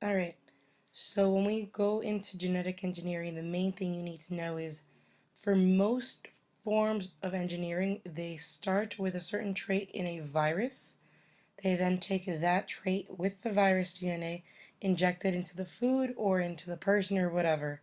All right. So when we go into genetic engineering, the main thing you need to know is for most forms of engineering, they start with a certain trait in a virus. They then take that trait with the virus DNA, inject it into the food or into the person or whatever.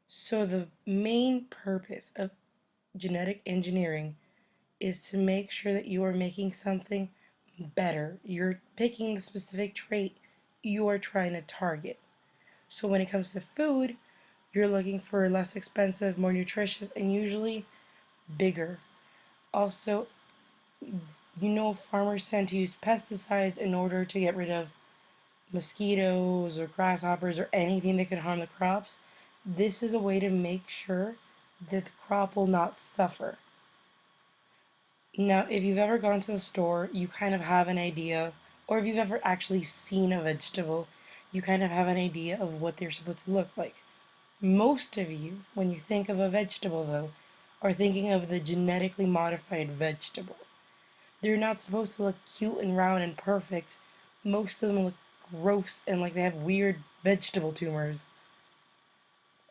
So the main purpose of genetic engineering is to make sure that you are making something better. You're picking the specific trait you are trying to target. So when it comes to food, you're looking for less expensive, more nutritious, and usually bigger. Also, farmers tend to use pesticides in order to get rid of mosquitoes or grasshoppers or anything that could harm the crops. This is a way to make sure that the crop will not suffer. Now, if you've ever gone to the store, you kind of have an idea, or if you've ever actually seen a vegetable, you kind of have an idea of what they're supposed to look like. Most of you, when you think of a vegetable, though, are thinking of the genetically modified vegetable. They're not supposed to look cute and round and perfect. Most of them look gross and like they have weird vegetable tumors.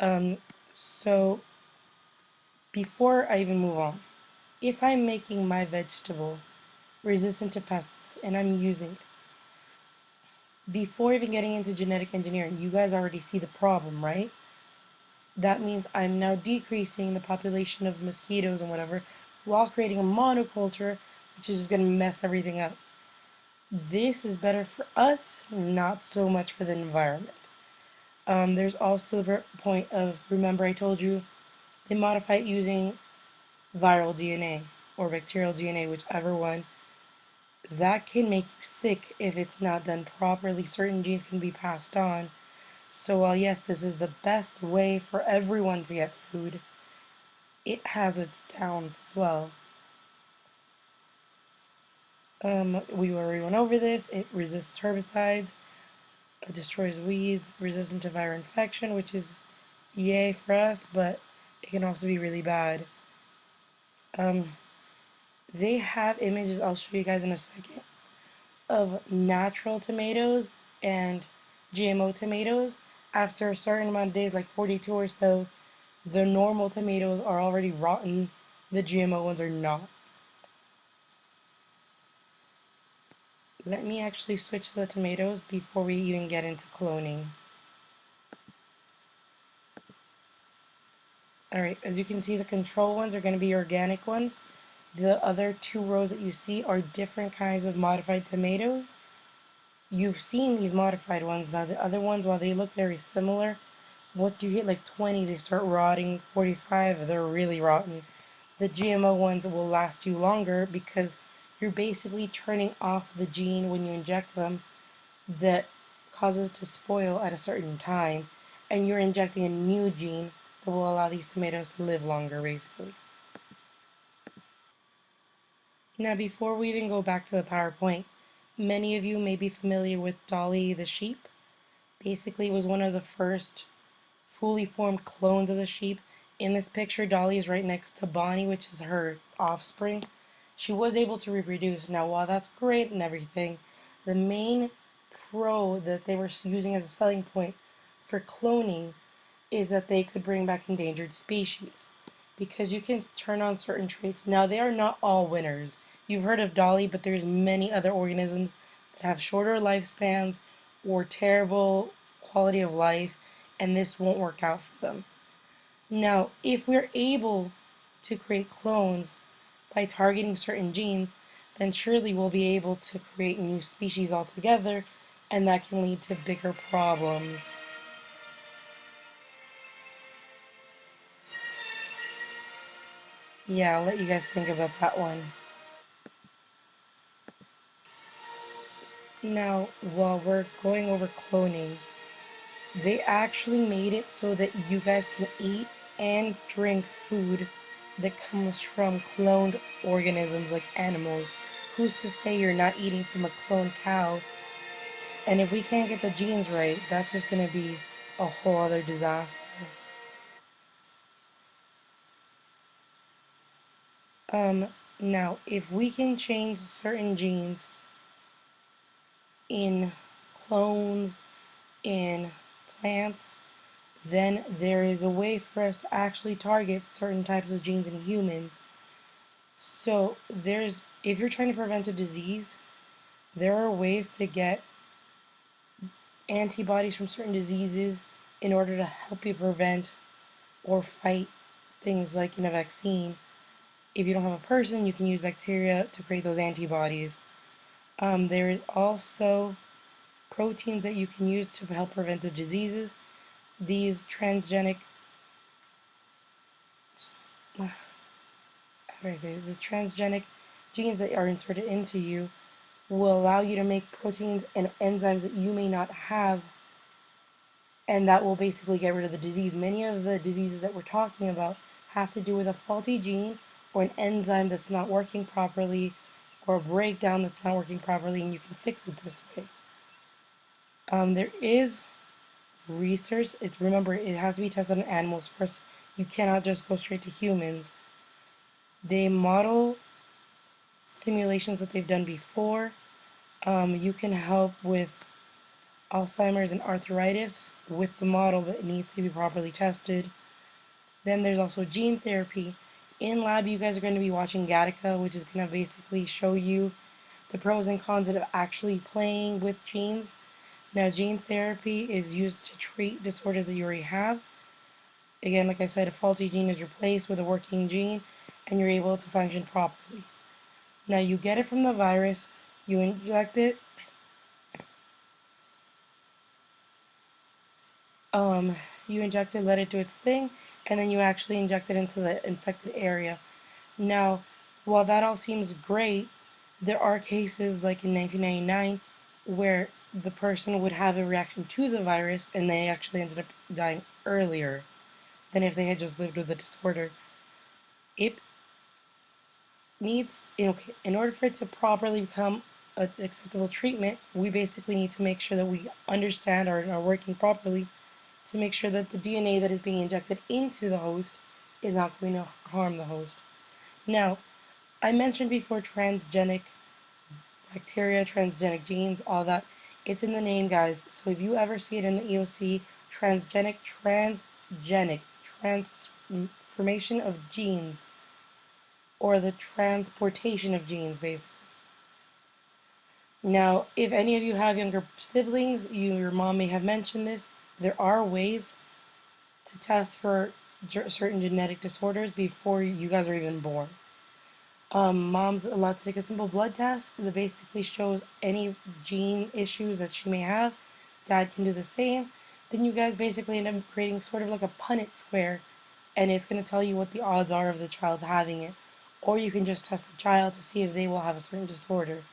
Um, so before I even move on, if I'm making my vegetable resistant to pests and I'm using it, before even getting into genetic engineering, you guys already see the problem, right? That means I'm now decreasing the population of mosquitoes and whatever while creating a monoculture, which is just going to mess everything up. This is better for us, not so much for the environment. There's also the point of remember, I told you they modify it using viral DNA or bacterial DNA, whichever one. That can make you sick if it's not done properly. Certain genes can be passed on. So, while yes, this is the best way for everyone to get food, it has its downs as well. We already went over this. It resists herbicides, it destroys weeds, resistant to viral infection, which is yay for us, but it can also be really bad. Um, they have images I'll show you guys in a second of natural tomatoes and GMO tomatoes. After a certain amount of days, like 42 or so, the normal tomatoes are already rotten. The GMO ones are not. Let me actually switch to the tomatoes before we even get into cloning. Alright, as you can see, the control ones are going to be organic ones. The other two rows that you see are different kinds of modified tomatoes. You've seen these modified ones. Now, the other ones, while they look very similar, once you hit like 20, they start rotting. 45, they're really rotten. The GMO ones will last you longer because you're basically turning off the gene when you inject them that causes it to spoil at a certain time, and you're injecting a new gene that will allow these tomatoes to live longer, basically. Now, before we even go back to the PowerPoint, many of you may be familiar with Dolly the sheep. Basically, it was one of the first fully formed clones of the sheep. In this picture, Dolly is right next to Bonnie, which is her offspring. She was able to reproduce. Now, while that's great and everything, the main pro that they were using as a selling point for cloning is that they could bring back endangered species because you can turn on certain traits. Now, they are not all winners. You've heard of Dolly, but there's many other organisms that have shorter lifespans or terrible quality of life, and this won't work out for them. Now, if we're able to create clones by targeting certain genes, then surely we'll be able to create new species altogether, and that can lead to bigger problems. Yeah, I'll let you guys think about that one. Now, while we're going over cloning, they actually made it so that you guys can eat and drink food that comes from cloned organisms like animals. Who's to say you're not eating from a cloned cow? And if we can't get the genes right, that's just going to be a whole other disaster. Um, Now, if we can change certain genes in clones in plants, then there is a way for us to actually target certain types of genes in humans. So if you're trying to prevent a disease, there are ways to get antibodies from certain diseases in order to help you prevent or fight things like in a vaccine. If you don't have a person, you can use bacteria to create those antibodies. There is also proteins that you can use to help prevent the diseases. These transgenic, how do I say this? These transgenic genes that are inserted into you will allow you to make proteins and enzymes that you may not have, and that will basically get rid of the disease. Many of the diseases that we're talking about have to do with a faulty gene or an enzyme that's not working properly or a breakdown that's not working properly, and you can fix it this way. There is research. Remember, it has to be tested on animals first. You cannot just go straight to humans. They model simulations that they've done before. You can help with Alzheimer's and arthritis with the model, but it needs to be properly tested. Then there's also gene therapy. In lab, you guys are going to be watching Gattaca, which is going to basically show you the pros and cons of actually playing with genes. Now, gene therapy is used to treat disorders that you already have. Again, like I said, a faulty gene is replaced with a working gene, and you're able to function properly. Now, you get it from the virus, you inject it, let it do its thing, and then you actually inject it into the infected area. Now, while that all seems great, there are cases like in 1999 where the person would have a reaction to the virus and they actually ended up dying earlier than if they had just lived with the disorder. It needs, okay, in order for it to properly become an acceptable treatment, we basically need to make sure that we understand or are working properly to make sure that the DNA that is being injected into the host is not going to harm the host. Now, I mentioned before transgenic bacteria, transgenic genes, all that. It's in the name, guys. So if you ever see it in the EOC, transgenic, transformation of genes, or the transportation of genes, basically. Now, if any of you have younger siblings, your mom may have mentioned this, there are ways to test for certain genetic disorders before you guys are even born. Mom's allowed to take a simple blood test that basically shows any gene issues that she may have. Dad can do the same. Then you guys basically end up creating sort of like a Punnett square, and it's going to tell you what the odds are of the child having it. Or you can just test the child to see if they will have a certain disorder.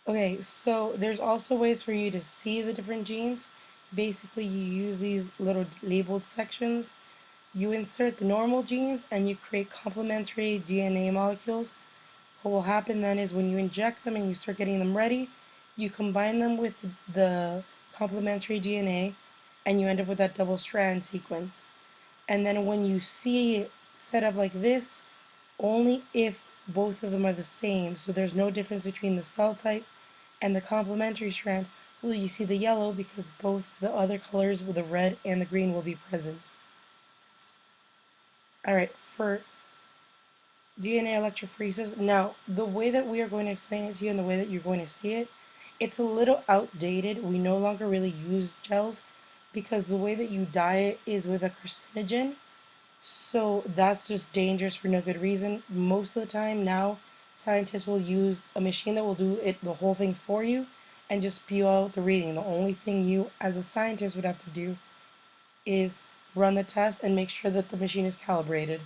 Okay, so there's also ways for you to see the different genes. Basically, you use these little labeled sections. You insert the normal genes and you create complementary DNA molecules. What will happen then is when you inject them and you start getting them ready, you combine them with the complementary DNA and you end up with that double strand sequence. And then when you see it set up like this, only if both of them are the same, so there's no difference between the cell type and the complementary strand, will you see the yellow because both the other colors with the red and the green will be present. Alright, for DNA electrophoresis, now the way that we are going to explain it to you and the way that you're going to see it, it's a little outdated. We no longer really use gels because the way that you dye it is with a carcinogen. So that's just dangerous for no good reason. Most of the time now, scientists will use a machine that will do it the whole thing for you and just spew out the reading. The only thing you as a scientist would have to do is run the test and make sure that the machine is calibrated.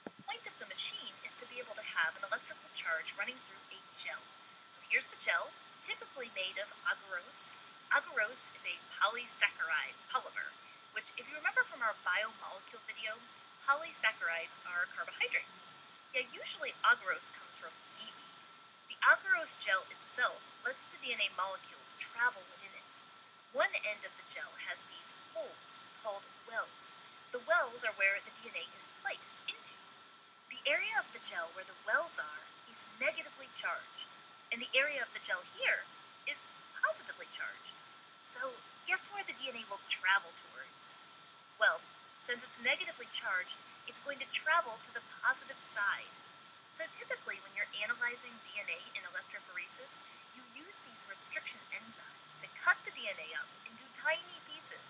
The point of the machine is to be able to have an electrical charge running through a gel. So here's the gel, typically made of agarose. Agarose is a polysaccharide polymer, which, if you remember from our biomolecule video, polysaccharides are carbohydrates. Yeah, usually agarose comes from seaweed. The agarose gel itself lets the DNA molecules travel within it. One end of the gel has these holes called wells. The wells are where the DNA is placed into. The area of the gel where the wells are is negatively charged, and the area of the gel here is positively charged. So, guess where the DNA will travel towards? Well, since it's negatively charged, it's going to travel to the positive side. So typically when you're analyzing DNA in electrophoresis, you use these restriction enzymes to cut the DNA up into tiny pieces.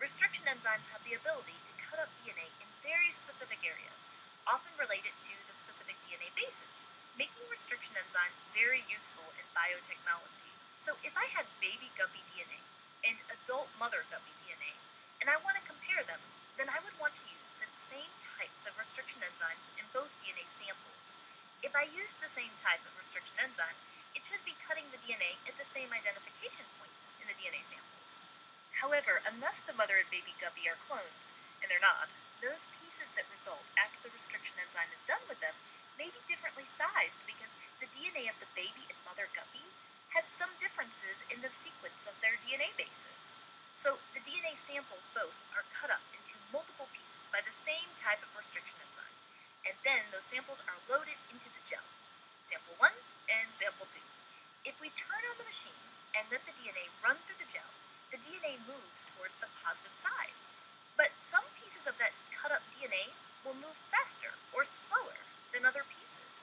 Restriction enzymes have the ability to cut up DNA in very specific areas, often related to the specific DNA bases, making restriction enzymes very useful in biotechnology. So if I had baby guppy DNA and adult mother guppy DNA, and I want to compare them, then I would want to use the same types of restriction enzymes in both DNA samples. If I use the same type of restriction enzyme, it should be cutting the DNA at the same identification points in the DNA samples. However, unless the mother and baby guppy are clones, and they're not, those pieces that result after the restriction enzyme is done with them may be differently sized because the DNA of the baby and mother guppy had some differences in the sequence of their DNA bases. So the DNA samples both are cut up into multiple pieces by the same type of restriction enzyme, and then those samples are loaded into the gel, sample 1 and sample 2. If we turn on the machine and let the DNA run through the gel, the DNA moves towards the positive side. But some pieces of that cut up DNA will move faster or slower than other pieces.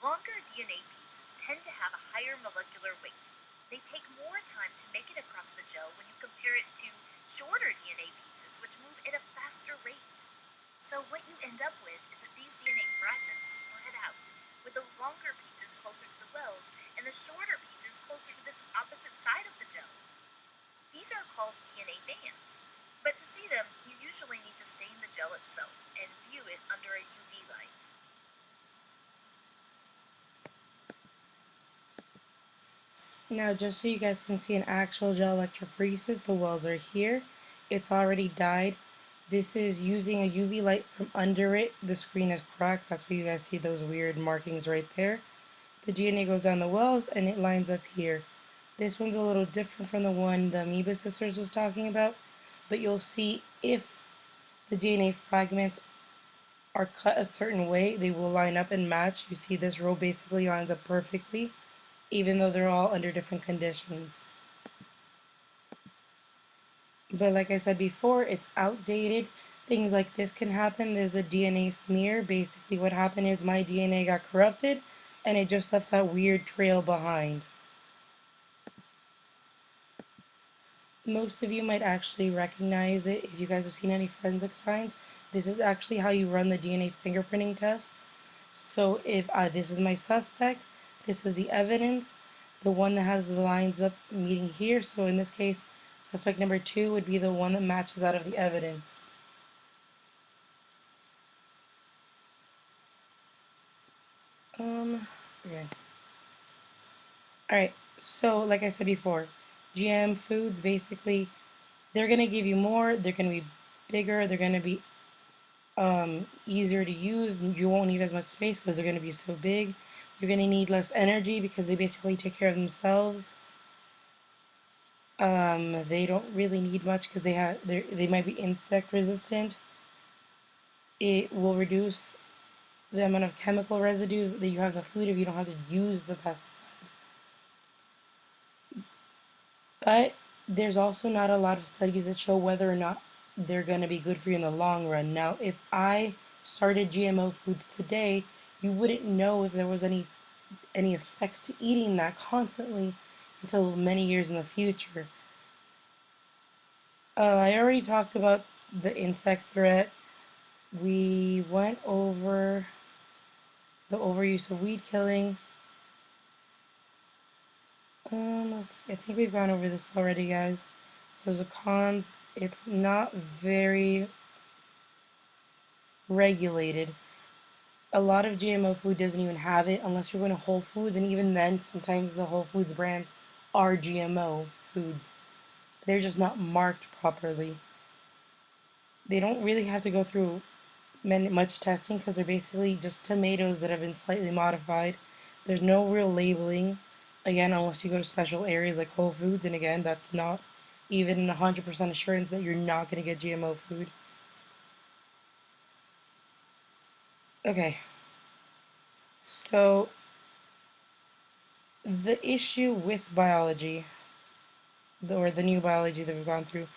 Longer DNA pieces tend to have a higher molecular weight. They take more time to make it across the gel when you compare it to shorter DNA pieces which move at a faster rate. So what you end up with is that these DNA fragments spread out, with the longer pieces closer to the wells and the shorter pieces closer to this opposite side of the gel. These are called DNA bands, but to see them, you usually need to stain the gel itself and view it under a UV light. Now, just so you guys can see an actual gel electrophoresis, the wells are here. It's already dyed. This is using a UV light from under it. The screen is cracked. That's why you guys see those weird markings right there. The DNA goes down the wells and it lines up here. This one's a little different from the one the Amoeba Sisters was talking about, but you'll see if the DNA fragments are cut a certain way, they will line up and match. You see this row basically lines up perfectly, even though they're all under different conditions. But like I said before, it's outdated. Things like this can happen. There's a DNA smear. Basically what happened is my DNA got corrupted and it just left that weird trail behind. Most of you might actually recognize it if you guys have seen any forensic signs. This is actually how you run the DNA fingerprinting tests. So if this is my suspect, this is the evidence, the one that has the lines up meeting here. So in this case, suspect number 2 would be the one that matches out of the evidence. Okay. Alright, so like I said before, GM foods basically, they're going to give you more, they're going to be bigger, they're going to be easier to use. You won't need as much space because they're going to be so big. You're going to need less energy because they basically take care of themselves. They don't really need much because they might be insect resistant. It will reduce the amount of chemical residues that you have in the food if you don't have to use the pesticide. But there's also not a lot of studies that show whether or not they're going to be good for you in the long run. Now, if I started GMO foods today, you wouldn't know if there was any effects to eating that constantly until many years in the future. I already talked about the insect threat. We went over the overuse of weed killing. Let's see, I think we've gone over this already, guys. So the cons, it's not very regulated. A lot of GMO food doesn't even have it unless you're going to Whole Foods, and even then, sometimes the Whole Foods brands are GMO foods. They're just not marked properly. They don't really have to go through much testing because they're basically just tomatoes that have been slightly modified. There's no real labeling, again, unless you go to special areas like Whole Foods, and again, that's not even 100% assurance that you're not going to get GMO food. Okay, So, the issue with biology, or the new biology that we've gone through,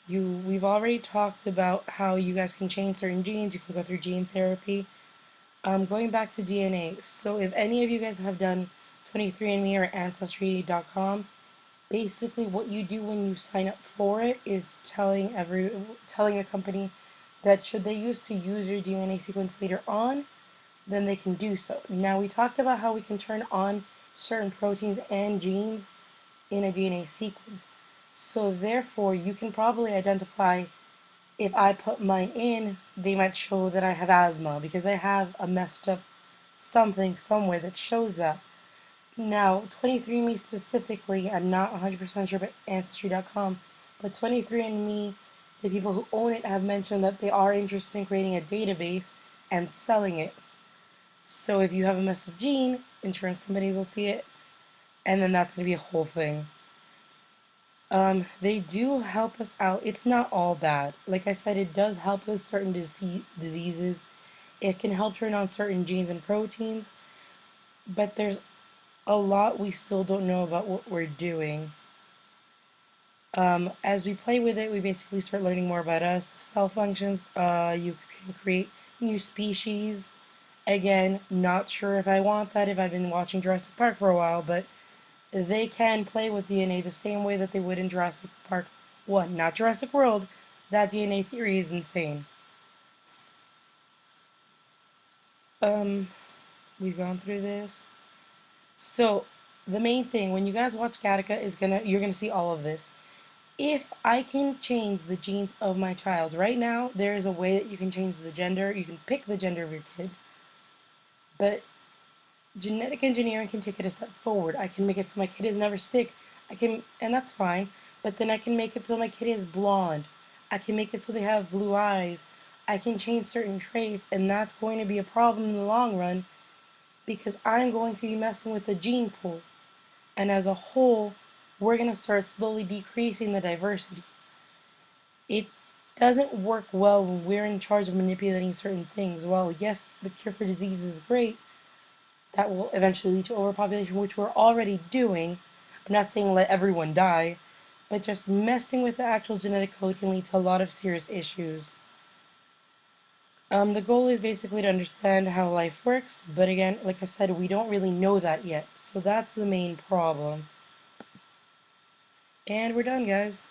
we've already talked about how you guys can change certain genes, you can go through gene therapy. Going back to DNA, so if any of you guys have done 23andMe or Ancestry.com, basically what you do when you sign up for it is telling a company that should they use to use your DNA sequence later on, then they can do so. Now we talked about how we can turn on certain proteins and genes in a DNA sequence. So therefore you can probably identify if I put mine in, they might show that I have asthma because I have a messed up something somewhere that shows that. Now, 23andMe specifically, I'm not 100% sure about Ancestry.com, but 23andMe, the people who own it have mentioned that they are interested in creating a database and selling it. So if you have a messed up gene, insurance companies will see it, and then that's going to be a whole thing. They do help us out. It's not all bad. Like I said, it does help with certain diseases. It can help turn on certain genes and proteins, but there's a lot we still don't know about what we're doing. As we play with it, we basically start learning more about us, the cell functions. You can create new species. Again, not sure if I want that if I've been watching Jurassic Park for a while, but they can play with DNA the same way that they would in Jurassic Park 1, not Jurassic World. That DNA theory is insane. We've gone through this. So, the main thing when you guys watch Gattaca is you're gonna see all of this. If I can change the genes of my child, right now there is a way that you can change the gender. You can pick the gender of your kid, but genetic engineering can take it a step forward. I can make it so my kid is never sick. And that's fine. But then I can make it so my kid is blonde. I can make it so they have blue eyes. I can change certain traits, and that's going to be a problem in the long run because I'm going to be messing with the gene pool. And as a whole, we're going to start slowly decreasing the diversity. It doesn't work well when we're in charge of manipulating certain things. Well, yes, the cure for disease is great, that will eventually lead to overpopulation, which we're already doing. I'm not saying let everyone die, but just messing with the actual genetic code can lead to a lot of serious issues. The goal is basically to understand how life works, but again, like I said, we don't really know that yet, so that's the main problem. And we're done, guys.